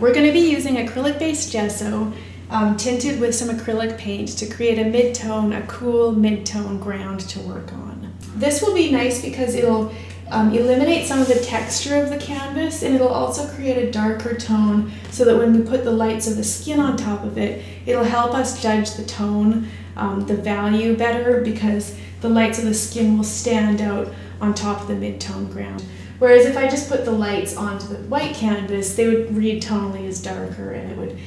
We're going to be using acrylic-based gesso tinted with some acrylic paint to create a mid-tone, a cool mid-tone ground to work on. This will be nice because it'll eliminate some of the texture of the canvas, and it'll also create a darker tone so that when we put the lights of the skin on top of it, it'll help us judge the tone, the value better, because the lights of the skin will stand out on top of the mid-tone ground. Whereas if I just put the lights onto the white canvas, they would read tonally as darker, and it would,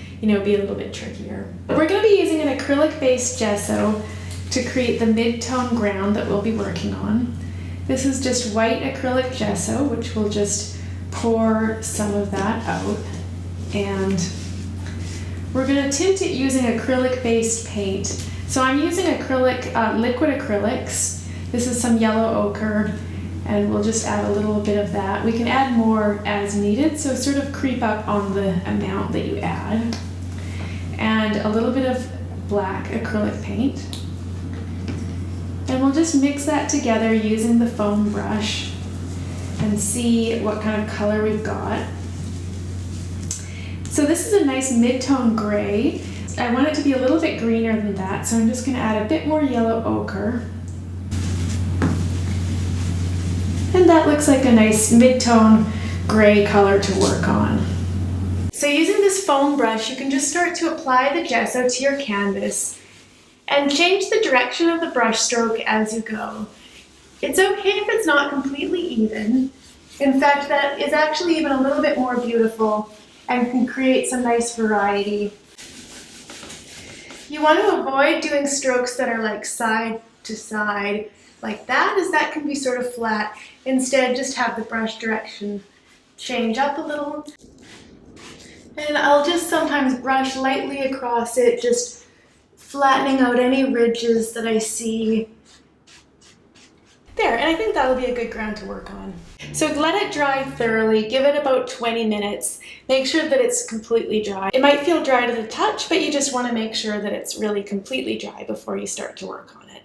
be a little bit trickier. We're going to be using an acrylic-based gesso to create the mid-tone ground that we'll be working on. This is just white acrylic gesso, which we'll just pour some of that out. And we're going to tint it using acrylic-based paint. So I'm using acrylic, liquid acrylics. This is some yellow ochre, and we'll just add a little bit of that. We can add more as needed, so sort of creep up on the amount that you add. And a little bit of black acrylic paint. And we'll just mix that together using the foam brush and see what kind of color we've got. So this is a nice mid-tone gray. I want it to be a little bit greener than that, so I'm just going to add a bit more yellow ochre. And that looks like a nice mid-tone gray color to work on. So using this foam brush, you can just start to apply the gesso to your canvas and change the direction of the brush stroke as you go. It's okay if it's not completely even. In fact, that is actually even a little bit more beautiful and can create some nice variety. You want to avoid doing strokes that are like side to side like that, as that can be sort of flat. Instead, just have the brush direction change up a little. And I'll just sometimes brush lightly across it, just flattening out any ridges that I see. There, and I think that'll be a good ground to work on. So let it dry thoroughly, give it about 20 minutes. Make sure that it's completely dry. It might feel dry to the touch, but you just want to make sure that it's really completely dry before you start to work on it.